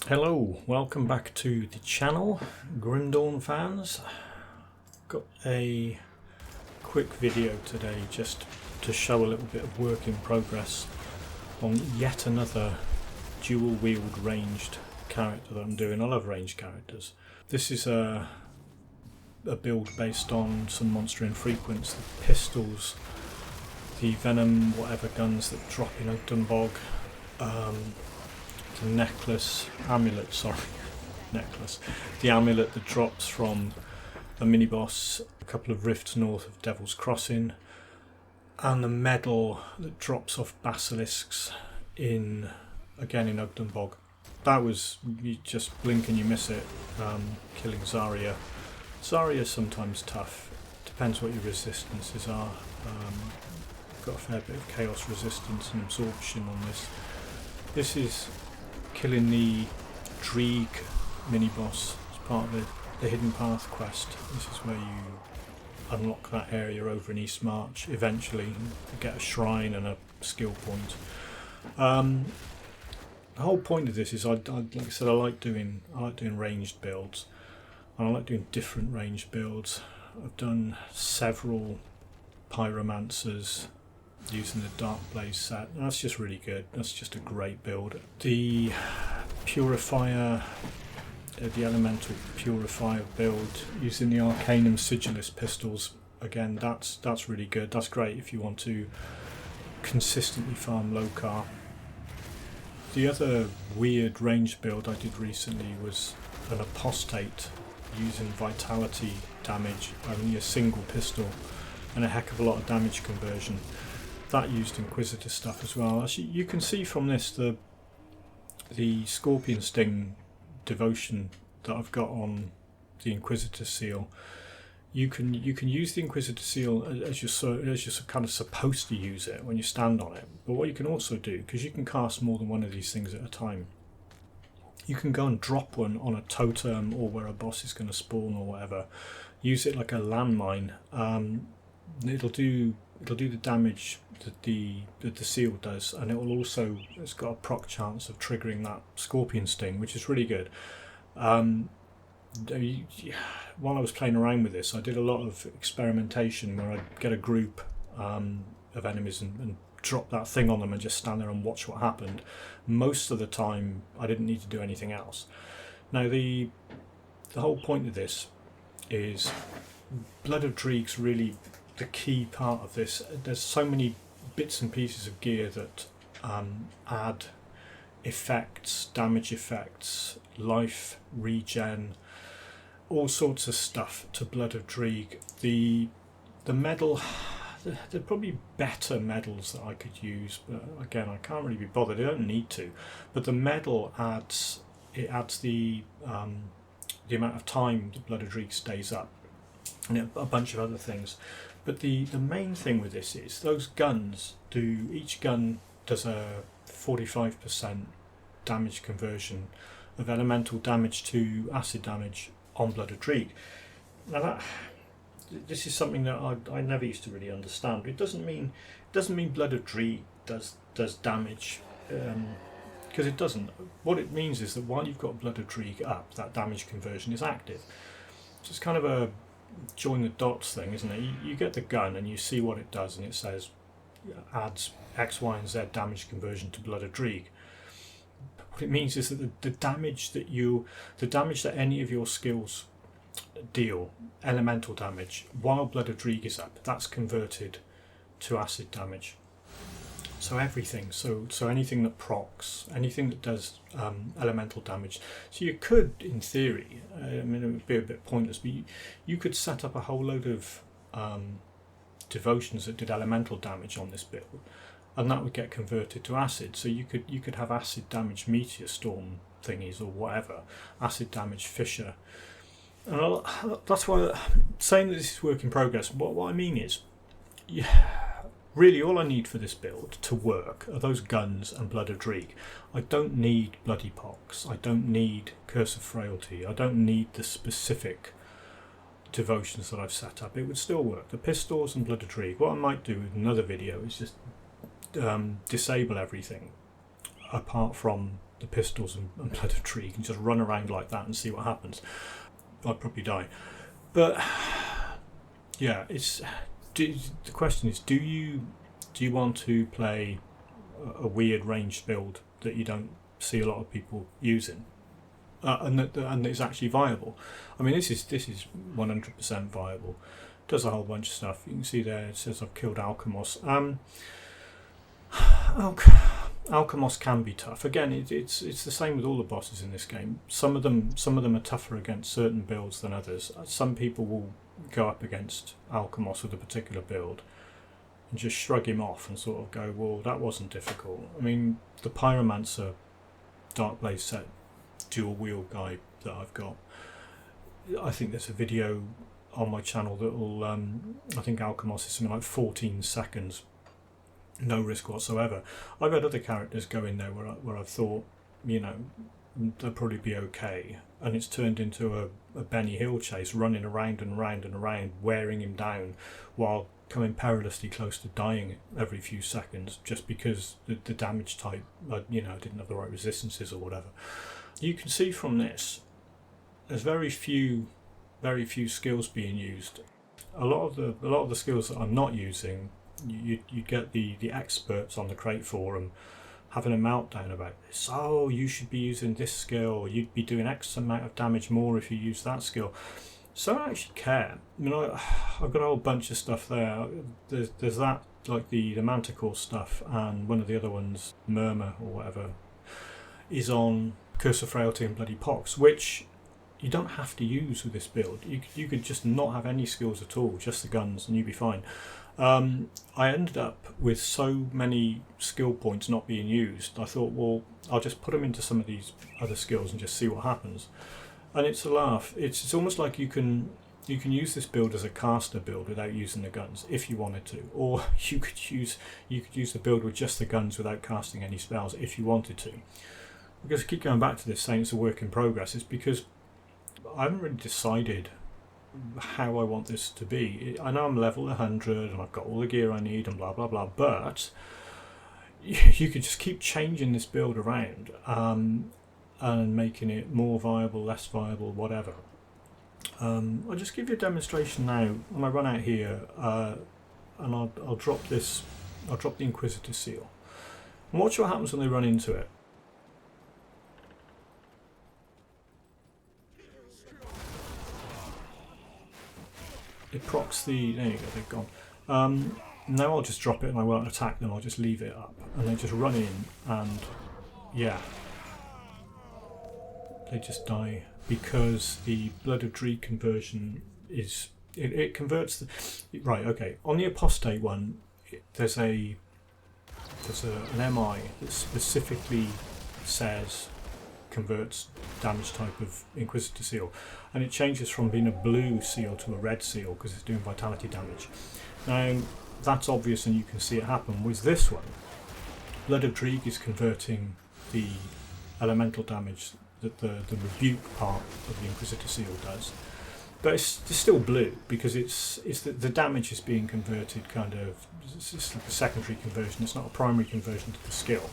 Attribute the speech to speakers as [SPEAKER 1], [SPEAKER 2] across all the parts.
[SPEAKER 1] Hello, welcome back to the channel, Grim Dawn fans. Got a quick video today just to show a little bit of work in progress on yet another dual-wield ranged character that I'm doing. I love ranged characters. This is a build based on some monster infrequents, the pistols, the Venom whatever guns that drop in Ogdenbog, the necklace, the amulet that drops from a mini-boss a couple of rifts north of Devil's Crossing, and the medal that drops off basilisks again in Ogdenbog. That was, you just blink and you miss it, killing Zarya. Zarya's sometimes tough, depends what your resistances are. Got a fair bit of chaos resistance and absorption on this. This is killing the Dreeg mini-boss as part of the Hidden Path quest. This is where you unlock that area over in East March eventually and get a shrine and a skill point. The whole point of this is, like I said, I like doing ranged builds, and I like doing different ranged builds. I've done several pyromancers using the Dark Blaze set, and that's just really good. That's just a great build. The Purifier, the Elemental Purifier build using the Arcanum Sigillus pistols, again that's really good. That's great if you want to consistently farm Lokar. The other weird range build I did recently was an Apostate using vitality damage, only a single pistol and a heck of a lot of damage conversion. That used Inquisitor stuff as well. Actually, you can see from this the Scorpion Sting devotion that I've got on the Inquisitor seal. You can use the Inquisitor seal as you're kind of supposed to use it when you stand on it. But what you can also do, because you can cast more than one of these things at a time, you can go and drop one on a totem or where a boss is going to spawn or whatever. Use it like a landmine. It'll do the damage that the seal does, and it's got a proc chance of triggering that Scorpion Sting, which is really good. While I was playing around with this, I did a lot of experimentation where I'd get a group of enemies and drop that thing on them and just stand there and watch what happened. Most of the time I didn't need to do anything else. Now the whole point of this is Blood of Dreeg's really the key part of this. There's so many bits and pieces of gear that add effects, damage effects, life, regen, all sorts of stuff to Blood of Dreeg. The medal, there are probably better medals that I could use, but again I can't really be bothered. I don't need to. But the medal adds the amount of time the Blood of Dreeg stays up, and a bunch of other things. But the main thing with this is those guns each gun does a 45% damage conversion of elemental damage to acid damage on Blood of Dreeg. Now this is something that I never used to really understand. It doesn't mean Blood of Dreeg does damage, because it doesn't. What it means is that while you've got Blood of Dreeg up, that damage conversion is active. So it's kind of a join the dots thing, isn't it? You get the gun and you see what it does, and it says adds X, Y, and Z damage conversion to Blood of Dreeg. What it means is that the damage that any of your skills deal, elemental damage, while Blood of Dreeg is up, that's converted to acid damage. So everything, so anything that procs, anything that does elemental damage. So you could, in theory, I mean it would be a bit pointless, but you could set up a whole load of devotions that did elemental damage on this build, and that would get converted to acid. So you could have acid damage meteor storm thingies or whatever, acid damage fissure. And that's why saying that this is work in progress. What I mean is, really all I need for this build to work are those guns and Blood of Dreeg. I don't need Bloody Pox, I don't need Curse of Frailty, I don't need the specific devotions that I've set up. It would still work. The pistols and Blood of Dreeg. What I might do in another video is just disable everything apart from the pistols and Blood of Treeg and just run around like that and see what happens. I'd probably die. But yeah, the question is, do you want to play a weird ranged build that you don't see a lot of people using, and it's actually viable? I mean, this is 100% viable. Does a whole bunch of stuff. You can see there it says I've killed Alchemos. Alchemos can be tough. Again, it's the same with all the bosses in this game. Some of them are tougher against certain builds than others. Some people will go up against Alchemos with a particular build and just shrug him off and sort of go, well, that wasn't difficult. I mean, the Pyromancer Darkblaze set dual-wield guy that I've got, I think there's a video on my channel that will, I think Alchemos is something like 14 seconds, no risk whatsoever. I've had other characters go in there where I've thought, you know, they'll probably be okay, and it's turned into a Benny Hill chase, running around and around and around, wearing him down while coming perilously close to dying every few seconds, just because the damage type, you know, didn't have the right resistances or whatever. You can see from this, there's very few skills being used. A lot of the skills that I'm not using, you get the experts on the Crate forum having a meltdown about this. Oh, you should be using this skill. You'd be doing X amount of damage more if you use that skill. So I don't actually care. I mean, I've got a whole bunch of stuff there. There's that, like the Manticore stuff, and one of the other ones, Murmur or whatever, is on Curse of Frailty and Bloody Pox, which you don't have to use with this build. You could just not have any skills at all, just the guns, and you'd be fine. I ended up with so many skill points not being used, I thought, well, I'll just put them into some of these other skills and just see what happens. And it's a laugh. It's almost like you can use this build as a caster build without using the guns if you wanted to, or you could use the build with just the guns without casting any spells if you wanted to. Because I keep going back to this saying it's a work in progress, it's because I haven't really decided how I want this to be. I know I'm level 100 and I've got all the gear I need and blah blah blah, but you could just keep changing this build around and making it more viable, less viable, whatever. I'll just give you a demonstration now when I run out here, and I'll drop this. I'll drop the Inquisitor seal and watch what happens when they run into it. It procs the... there you go, they've gone. Now I'll just drop it and I won't attack them, I'll just leave it up. And they just run in and... yeah. They just die because the Blood of Treeg conversion is... It converts the... Right, okay. On the Apostate one, there's an MI that specifically says converts damage type of Inquisitor seal, and it changes from being a blue seal to a red seal because it's doing vitality damage. Now that's obvious and you can see it happen. With this one, Blood of Treeg is converting the elemental damage that the rebuke part of the Inquisitor seal does, but it's still blue because it's the damage is being converted kind of, it's like a secondary conversion, it's not a primary conversion to the skill.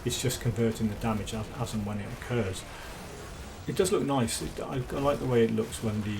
[SPEAKER 1] It's just converting the damage as and when it occurs. It does look nice. I like the way it looks when the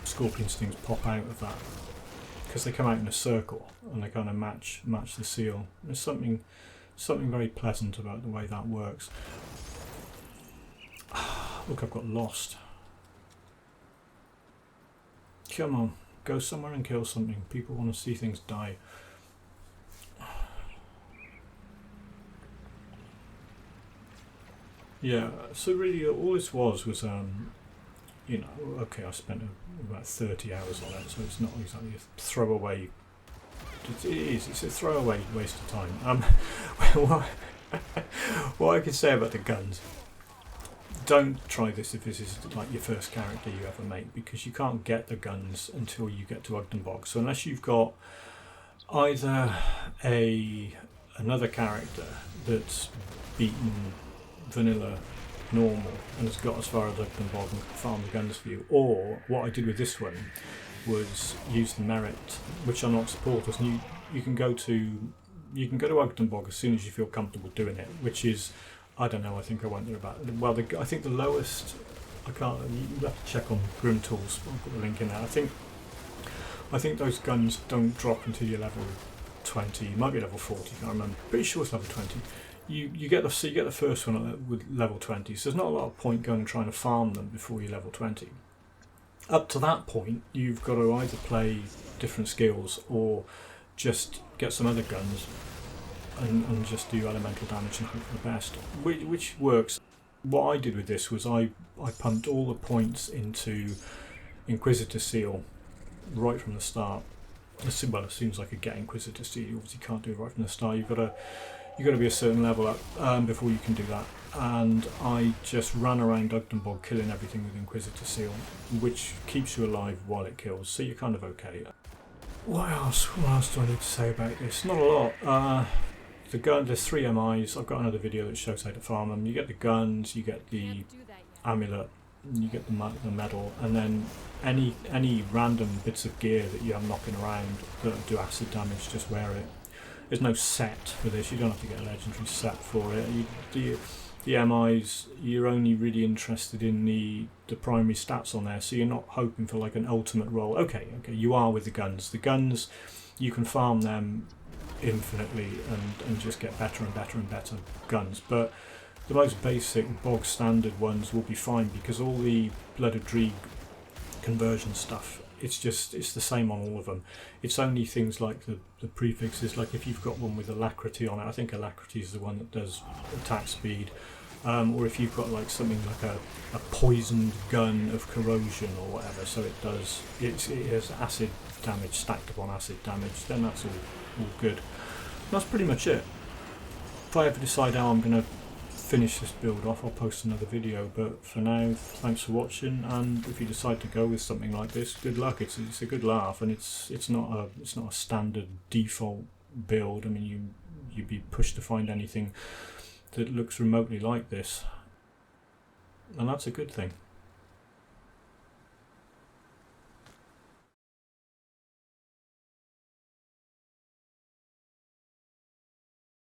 [SPEAKER 1] scorpion stings pop out of that, because they come out in a circle and they kind of match the seal. There's something very pleasant about the way that works. Look, I've got lost. Come on, go somewhere and kill something. People want to see things die. Yeah, so really all this was, you know, okay, I spent about 30 hours on it, so it's not exactly a throwaway, it's a throwaway waste of time. What I can say about the guns, don't try this if this is like your first character you ever make, because you can't get the guns until you get to Ugdenbog. So unless you've got either another character that's beaten vanilla normal and has got as far as Ugdenbog and can farm the guns for you, or what I did with this one was use the merit, which are not supporters, and you can go to Ugdenbog as soon as you feel comfortable doing it, which is I don't know, I think I went there about, well, I think the lowest, I can't, you have to check on Grim Tools, I'll put the link in there. I think those guns don't drop until you're level 20, it might be level 40, I can't remember, pretty sure it's level 20. You get the first one with level 20, so there's not a lot of point going and trying to farm them before you're level 20. Up to that point, you've got to either play different skills or just get some other guns and just do elemental damage and hope for the best, which works. What I did with this was I pumped all the points into Inquisitor Seal right from the start. Well, as soon as I could get Inquisitor Seal, you obviously can't do it right from the start. You've got to be a certain level up before you can do that. And I just ran around Ugdenbog killing everything with Inquisitor Seal, which keeps you alive while it kills, so you're kind of okay. What else do I need to say about this? Not a lot. The gun, there's 3 MIs. I've got another video that shows how to farm them. You get the guns, you get the amulet, you get the medal, and then any random bits of gear that you have knocking around that do acid damage, just wear it. There's no set for this. You don't have to get a legendary set for it. The MIs, you're only really interested in the primary stats on there, so you're not hoping for like an ultimate roll. Okay, you are with the guns. The guns, you can farm them infinitely and just get better and better and better guns, but the most basic bog standard ones will be fine because all the Blood of Dreeg conversion stuff, it's the same on all of them. It's only things like the prefixes, like if you've got one with alacrity on it, I think alacrity is the one that does attack speed, or if you've got like something like a poisoned gun of corrosion or whatever, so it has acid damage stacked upon acid damage, then that's all good. That's pretty much it. If I ever decide how I'm going to finish this build off, I'll post another video, but for now, thanks for watching, and if you decide to go with something like this, good luck. It's a good laugh, and it's not a standard default build. I mean, you'd be pushed to find anything that looks remotely like this, and that's a good thing.